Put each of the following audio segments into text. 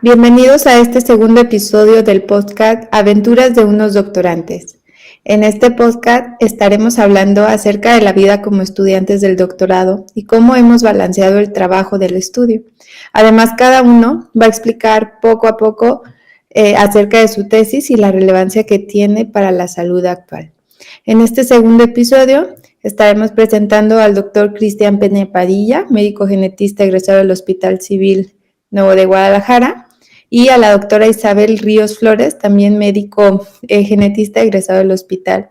Bienvenidos a este segundo episodio del podcast Aventuras de unos doctorantes. En este podcast estaremos hablando acerca de la vida como estudiantes del doctorado y cómo hemos balanceado el trabajo del estudio. Además, cada uno va a explicar poco a poco acerca de su tesis y la relevancia que tiene para la salud actual. En este segundo episodio estaremos presentando al doctor Cristian Peña Padilla, médico genetista egresado del Hospital Civil Nuevo de Guadalajara, y a la doctora Isabel Ríos Flores, también médico genetista egresado del Hospital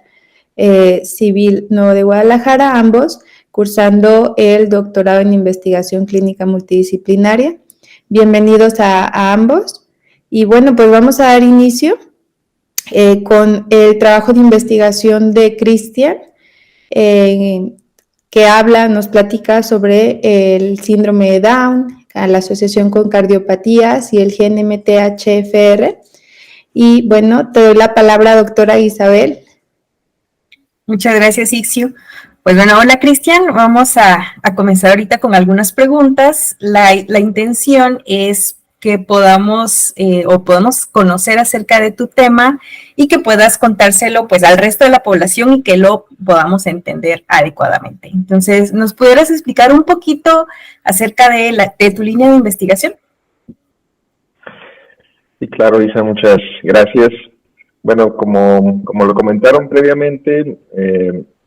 Civil Nuevo de Guadalajara, ambos cursando el doctorado en investigación clínica multidisciplinaria. Bienvenidos a ambos. Y bueno, pues vamos a dar inicio con el trabajo de investigación de Cristian, que nos platica sobre el síndrome de Down, a la asociación con cardiopatías y el gen MTHFR. Y bueno, te doy la palabra, doctora Isabel. Muchas gracias, Ixio. Pues bueno, hola Cristian, vamos a comenzar ahorita con algunas preguntas. La intención es que podamos conocer acerca de tu tema y que puedas contárselo pues al resto de la población y que lo podamos entender adecuadamente. Entonces, ¿nos pudieras explicar un poquito acerca de tu línea de investigación? Sí, claro, Isa, muchas gracias. Bueno, como lo comentaron previamente,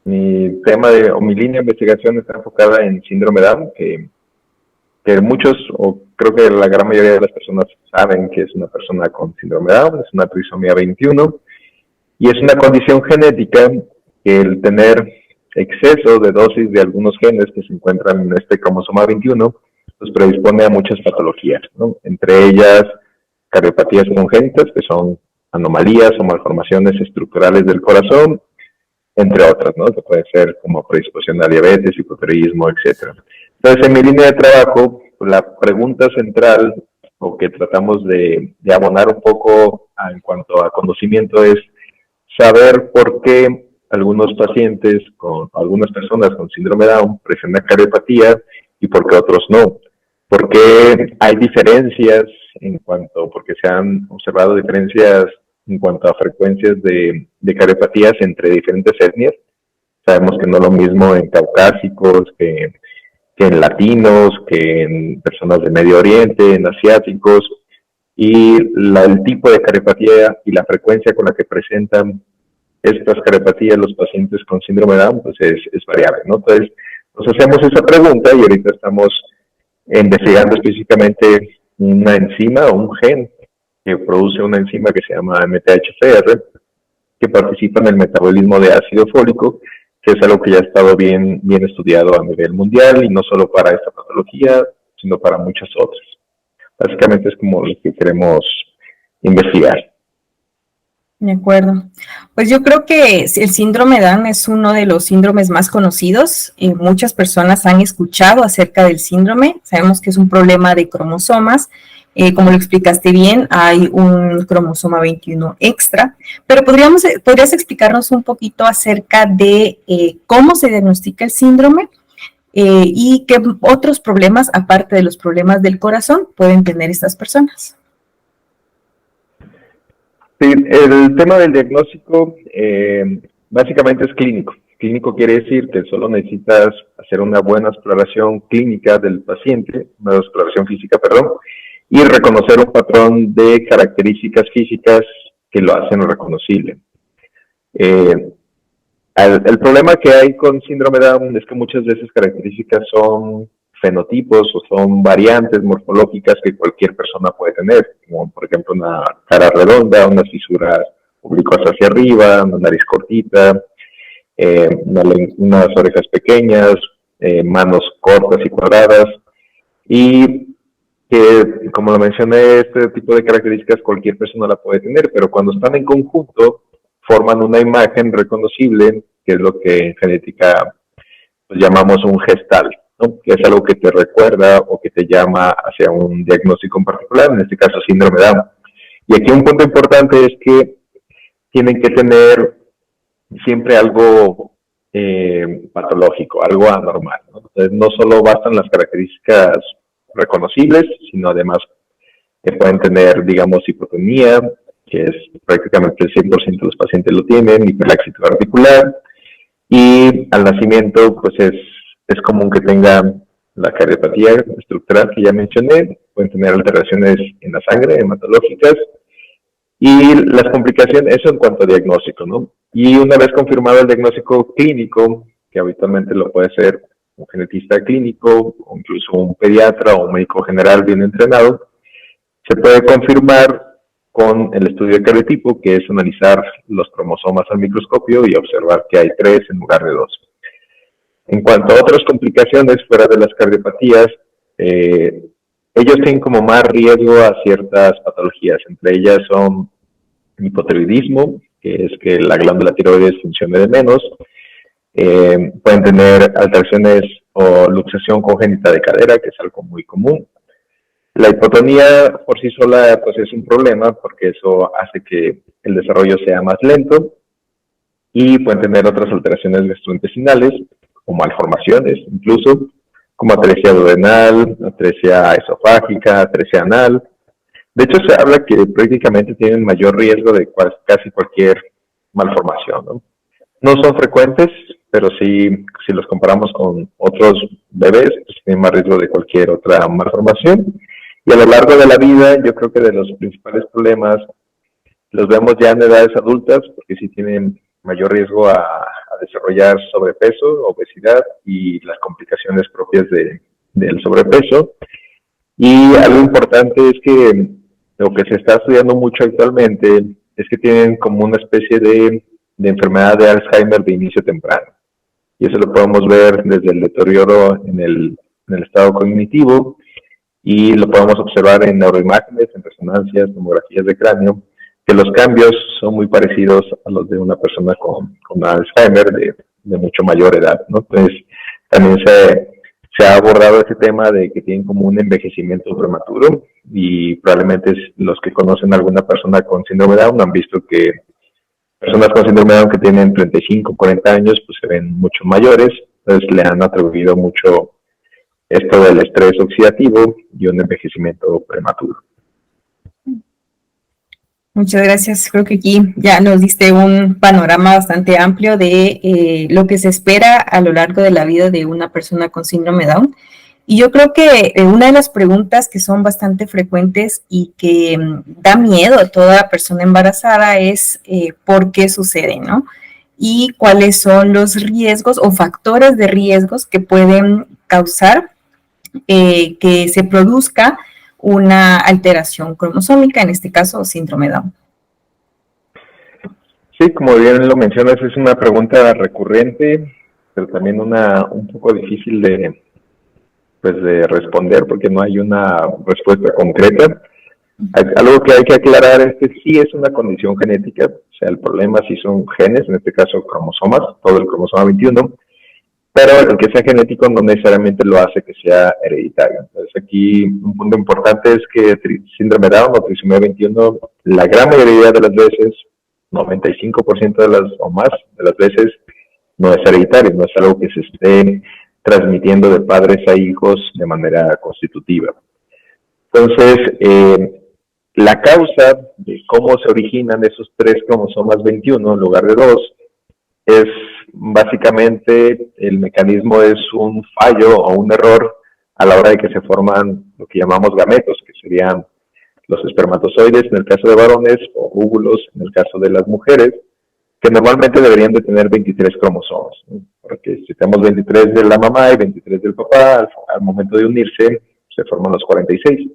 mi línea de investigación está enfocada en síndrome Down, que muchos, o creo que la gran mayoría de las personas saben que es una persona con síndrome Down, es una trisomía 21, y es una condición genética que el tener exceso de dosis de algunos genes que se encuentran en este cromosoma 21, pues predispone a muchas patologías, ¿no? Entre ellas, cardiopatías congénitas, que son anomalías o malformaciones estructurales del corazón, entre otras, ¿no? Que pueden ser como predisposición a diabetes, hipotiroidismo, etcétera. Entonces, en mi línea de trabajo, la pregunta central, o que tratamos de abonar un poco en cuanto a conocimiento, es saber por qué algunas personas con síndrome Down presentan cardiopatía y por qué otros no. ¿Por qué hay diferencias porque se han observado diferencias en cuanto a frecuencias de cardiopatías entre diferentes etnias? Sabemos que no es lo mismo en caucásicos que en latinos, que en personas de Medio Oriente, en asiáticos, y el tipo de cardiopatía y la frecuencia con la que presentan estas cardiopatías los pacientes con síndrome de Down, pues es variable, ¿no? Entonces, nos hacemos esa pregunta y ahorita estamos investigando específicamente una enzima o un gen que produce una enzima que se llama MTHFR, que participa en el metabolismo de ácido fólico, que es algo que ya ha estado bien estudiado a nivel mundial, y no solo para esta patología, sino para muchas otras. Básicamente es como lo que queremos investigar. De acuerdo. Pues yo creo que el síndrome Down es uno de los síndromes más conocidos. Muchas personas han escuchado acerca del síndrome. Sabemos que es un problema de cromosomas. Como lo explicaste bien, hay un cromosoma 21 extra, pero ¿podrías explicarnos un poquito acerca de cómo se diagnostica el síndrome y qué otros problemas, aparte de los problemas del corazón, pueden tener estas personas? Sí, el tema del diagnóstico básicamente es clínico. Clínico quiere decir que solo necesitas hacer una buena exploración clínica del paciente, una exploración física, perdón, y reconocer un patrón de características físicas que lo hacen reconocible. El problema que hay con síndrome de Down es que muchas de esas características son fenotipos o son variantes morfológicas que cualquier persona puede tener, como por ejemplo una cara redonda, unas fisuras oblicuas hacia arriba, una nariz cortita, unas orejas pequeñas, manos cortas y cuadradas, y que, como lo mencioné, este tipo de características cualquier persona la puede tener, pero cuando están en conjunto forman una imagen reconocible, que es lo que en genética pues llamamos un gestal, ¿no? Que es algo que te recuerda o que te llama hacia un diagnóstico en particular, en este caso síndrome de Down. Y aquí un punto importante es que tienen que tener siempre algo patológico, algo anormal, ¿no? Entonces, no solo bastan las características reconocibles, sino además que pueden tener, digamos, hipotonía, que es prácticamente el 100% de los pacientes lo tienen, hiperlaxitud articular, y al nacimiento, pues es común que tengan la cardiopatía estructural que ya mencioné, pueden tener alteraciones en la sangre, hematológicas, y las complicaciones, eso en cuanto a diagnóstico, ¿no? Y una vez confirmado el diagnóstico clínico, que habitualmente lo puede ser un genetista clínico, o incluso un pediatra o un médico general bien entrenado, se puede confirmar con el estudio de cariotipo, que es analizar los cromosomas al microscopio y observar que hay 3 en lugar de 2. En cuanto a otras complicaciones fuera de las cardiopatías, ellos tienen como más riesgo a ciertas patologías. Entre ellas son hipotiroidismo, que es que la glándula tiroides funcione de menos. Pueden tener alteraciones o luxación congénita de cadera, que es algo muy común. La hipotonía por sí sola pues es un problema porque eso hace que el desarrollo sea más lento, y pueden tener otras alteraciones gastrointestinales, como malformaciones incluso, como atresia duodenal, atresia esofágica, atresia anal. De hecho, se habla que prácticamente tienen mayor riesgo de casi cualquier malformación, ¿no? No son frecuentes, pero sí, si los comparamos con otros bebés, pues tienen más riesgo de cualquier otra malformación. Y a lo largo de la vida, yo creo que de los principales problemas los vemos ya en edades adultas, porque sí tienen mayor riesgo a desarrollar sobrepeso, obesidad y las complicaciones propias del sobrepeso. Y algo importante es que lo que se está estudiando mucho actualmente es que tienen como una especie de enfermedad de Alzheimer de inicio temprano. Y eso lo podemos ver desde el deterioro en el estado cognitivo, y lo podemos observar en neuroimágenes, en resonancias, tomografías de cráneo, que los cambios son muy parecidos a los de una persona con Alzheimer de mucho mayor edad, ¿no? Entonces, también se ha abordado ese tema de que tienen como un envejecimiento prematuro, y probablemente los que conocen a alguna persona con síndrome de Down han visto que personas con síndrome de Down que tienen 35, 40 años, pues se ven mucho mayores. Entonces le han atribuido mucho esto del estrés oxidativo y un envejecimiento prematuro. Muchas gracias. Creo que aquí ya nos diste un panorama bastante amplio de lo que se espera a lo largo de la vida de una persona con síndrome Down. Y yo creo que una de las preguntas que son bastante frecuentes y que da miedo a toda persona embarazada es por qué sucede, ¿no? Y cuáles son los riesgos o factores de riesgos que pueden causar que se produzca una alteración cromosómica, en este caso síndrome Down. Sí, como bien lo mencionas, es una pregunta recurrente, pero también un poco difícil de responder, porque no hay una respuesta concreta. Algo que hay que aclarar es que sí es una condición genética, o sea, el problema sí son genes, en este caso cromosomas, todo el cromosoma 21, pero el que sea genético no necesariamente lo hace que sea hereditario. Entonces aquí un punto importante es que síndrome Down o trisomía 21, la gran mayoría de las veces, 95% de las o más de las veces, no es hereditario, no es algo que se esté transmitiendo de padres a hijos de manera constitutiva. Entonces, la causa de cómo se originan esos 3 cromosomas 21 en lugar de 2 es básicamente, el mecanismo es un fallo o un error a la hora de que se forman lo que llamamos gametos, que serían los espermatozoides en el caso de varones o óvulos en el caso de las mujeres, que normalmente deberían de tener 23 cromosomas, ¿no? Porque si tenemos 23 de la mamá y 23 del papá, al momento de unirse se forman los 46.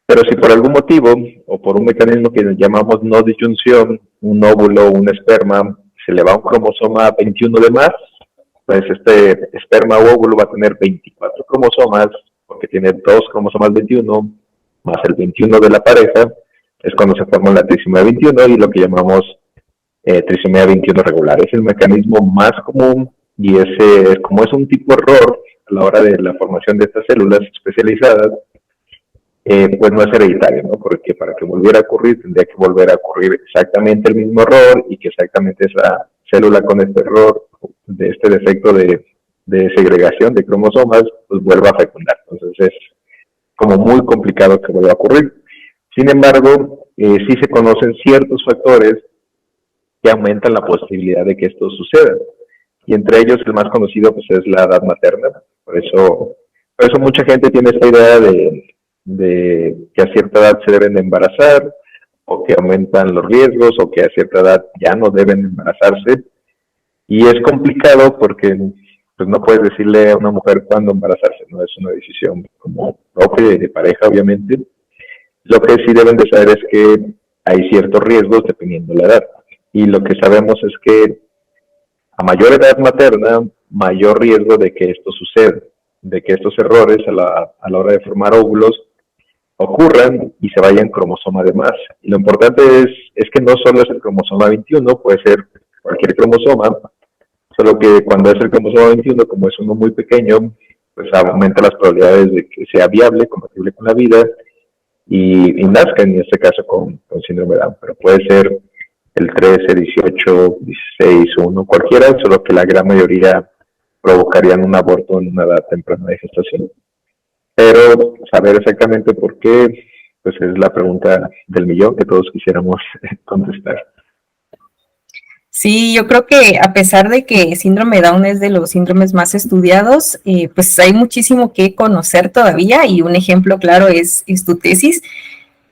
Pero si por algún motivo o por un mecanismo que llamamos no disyunción, un óvulo o un esperma, se le va un cromosoma 21 de más, pues este esperma o óvulo va a tener 24 cromosomas, porque tiene 2 cromosomas 21, más el 21 de la pareja, es cuando se forma la trisomía 21 y lo que llamamos trisomía 21 regular. Es el mecanismo más común, y como es un tipo error a la hora de la formación de estas células especializadas, pues no es hereditario, ¿no? Porque para que volviera a ocurrir tendría que volver a ocurrir exactamente el mismo error y que exactamente esa célula con este error, de este defecto de segregación de cromosomas, pues vuelva a fecundar. Entonces es como muy complicado que vuelva a ocurrir. Sin embargo, sí se conocen ciertos factores que aumentan la posibilidad de que esto suceda. Y entre ellos el más conocido pues es la edad materna. Por eso mucha gente tiene esta idea de que a cierta edad se deben de embarazar, o que aumentan los riesgos, o que a cierta edad ya no deben embarazarse. Y es complicado porque pues no puedes decirle a una mujer cuándo embarazarse, ¿no? Es una decisión como propia de pareja, obviamente. Lo que sí deben de saber es que hay ciertos riesgos dependiendo de la edad. Y lo que sabemos es que a mayor edad materna, mayor riesgo de que esto suceda, de que estos errores a la hora de formar óvulos ocurran y se vayan cromosoma de más. Y lo importante es que no solo es el cromosoma 21, puede ser cualquier cromosoma, solo que cuando es el cromosoma 21, como es uno muy pequeño, pues aumenta las probabilidades de que sea viable, compatible con la vida y nazca, en este caso con síndrome de Down. Pero puede ser el 13, 18, 16, 1, cualquiera, solo que la gran mayoría provocarían un aborto en una edad temprana de gestación. Pero saber exactamente por qué, pues es la pregunta del millón que todos quisiéramos contestar. Sí, yo creo que a pesar de que síndrome Down es de los síndromes más estudiados, pues hay muchísimo que conocer todavía, y un ejemplo claro es tu tesis.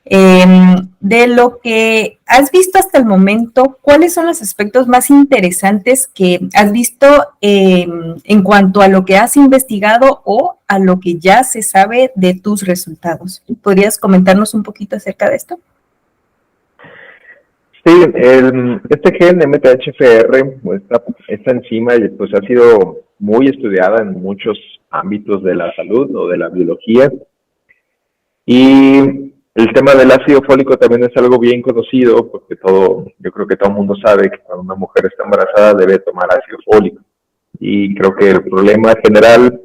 De lo que has visto hasta el momento, ¿cuáles son los aspectos más interesantes que has visto en cuanto a lo que has investigado o a lo que ya se sabe de tus resultados? ¿Podrías comentarnos un poquito acerca de esto? Sí, este gen MTHFR, esta enzima, pues ha sido muy estudiada en muchos ámbitos de la salud o de la biología. Y el tema del ácido fólico también es algo bien conocido, porque yo creo que todo el mundo sabe que cuando una mujer está embarazada debe tomar ácido fólico. Y creo que el problema general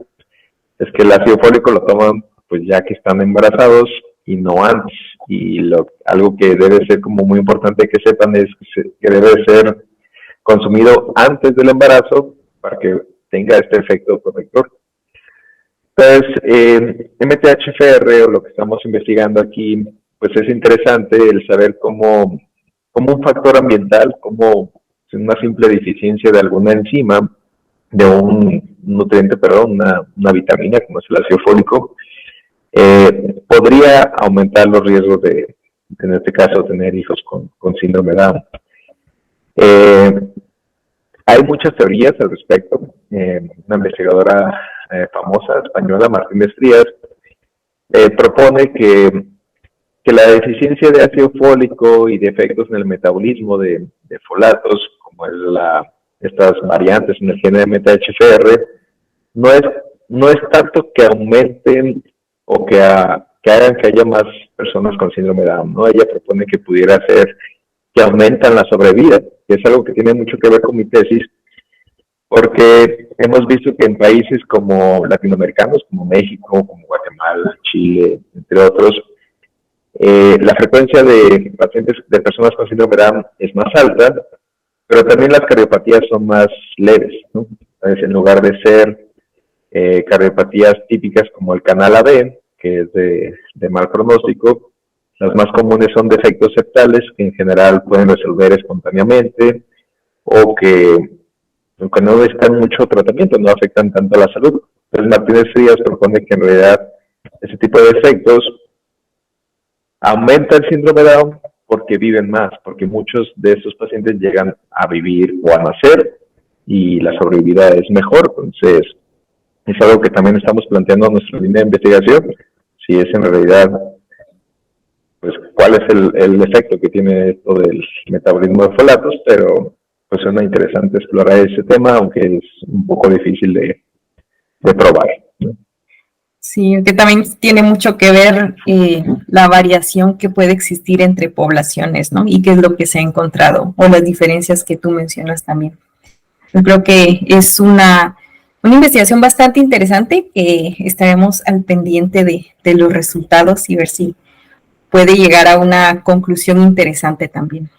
es que el ácido fólico lo toman pues ya que están embarazados y no antes. Y algo que debe ser como muy importante que sepan es que debe ser consumido antes del embarazo para que tenga este efecto protector. Entonces, MTHFR, o lo que estamos investigando aquí, pues es interesante el saber cómo un factor ambiental, como una simple deficiencia de alguna enzima, de un nutriente, una vitamina, como es el ácido fólico, podría aumentar los riesgos de, en este caso, tener hijos con síndrome Down. Hay muchas teorías al respecto. Una investigadora famosa española, Martínez Frías, propone que la deficiencia de ácido fólico y de efectos en el metabolismo de folatos, como es estas variantes en el gen de MTHFR, no es tanto que aumenten o que hagan que haya más personas con síndrome de Down, ¿no? Ella propone que pudiera ser que aumentan la sobrevida, que es algo que tiene mucho que ver con mi tesis, porque hemos visto que en países como latinoamericanos, como México, como Guatemala, Chile, entre otros, la frecuencia de pacientes, de personas con síndrome de Down es más alta, pero también las cardiopatías son más leves, ¿no? Entonces, en lugar de ser cardiopatías típicas como el canal AB, que es de mal pronóstico, las más comunes son defectos septales que en general pueden resolver espontáneamente o que aunque no necesitan mucho tratamiento, no afectan tanto a la salud. Entonces Martínez Frías propone que en realidad ese tipo de defectos aumenta el síndrome de Down porque viven más, porque muchos de estos pacientes llegan a vivir o a nacer y la sobrevida es mejor. Entonces es algo que también estamos planteando en nuestra línea de investigación, si es en realidad, pues cuál es el efecto que tiene esto del metabolismo de folatos, pero pues suena interesante explorar ese tema, aunque es un poco difícil de probar, ¿no? Sí, que también tiene mucho que ver la variación que puede existir entre poblaciones, ¿no? Y qué es lo que se ha encontrado, o las diferencias que tú mencionas también. Yo creo que es una Una investigación bastante interesante que estaremos al pendiente de los resultados y ver si puede llegar a una conclusión interesante también.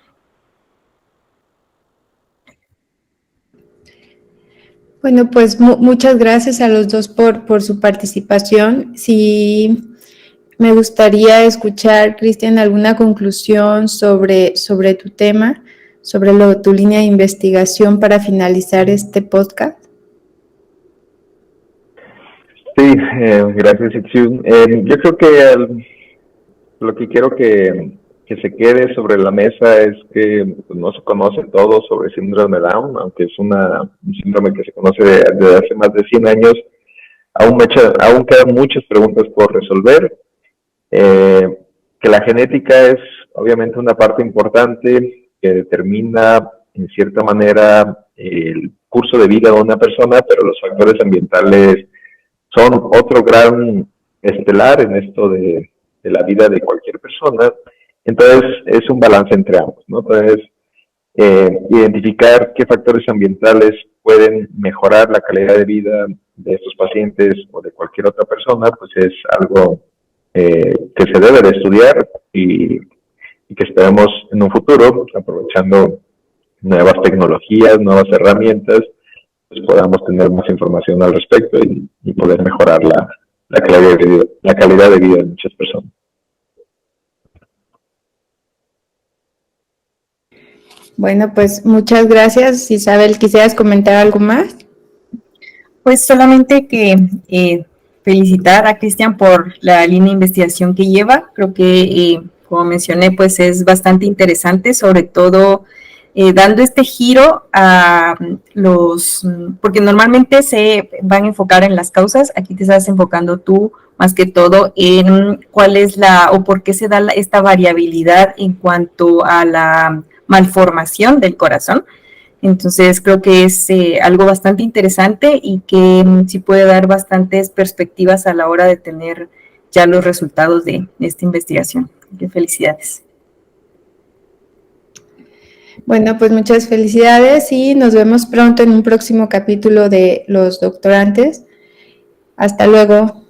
Bueno, pues muchas gracias a los dos por su participación. Sí, me gustaría escuchar, Cristian, alguna conclusión sobre tu tema, sobre tu línea de investigación para finalizar este podcast. Sí, gracias, Itsiu. Yo creo que lo que quiero que se quede sobre la mesa es que pues, no se conoce todo sobre el síndrome de Down, aunque es un síndrome que se conoce desde hace más de 100 años, aún quedan muchas preguntas por resolver. Que la genética es obviamente una parte importante que determina en cierta manera el curso de vida de una persona, pero los factores ambientales son otro gran estelar en esto de la vida de cualquier persona. Entonces es un balance entre ambos, ¿no? Entonces identificar qué factores ambientales pueden mejorar la calidad de vida de estos pacientes o de cualquier otra persona, pues es algo que se debe de estudiar y que esperemos en un futuro, aprovechando nuevas tecnologías, nuevas herramientas, pues podamos tener más información al respecto y poder mejorar la calidad de vida de muchas personas. Bueno, pues muchas gracias. Isabel, ¿quisieras comentar algo más? Pues solamente que felicitar a Cristian por la línea de investigación que lleva. Creo que, como mencioné, pues es bastante interesante, sobre todo dando este giro a porque normalmente se van a enfocar en las causas, aquí te estás enfocando tú más que todo en cuál es o por qué se da esta variabilidad en cuanto a la malformación del corazón. Entonces creo que es algo bastante interesante y que sí puede dar bastantes perspectivas a la hora de tener ya los resultados de esta investigación. ¡Qué felicidades! Bueno, pues muchas felicidades y nos vemos pronto en un próximo capítulo de Los Doctorantes. Hasta luego.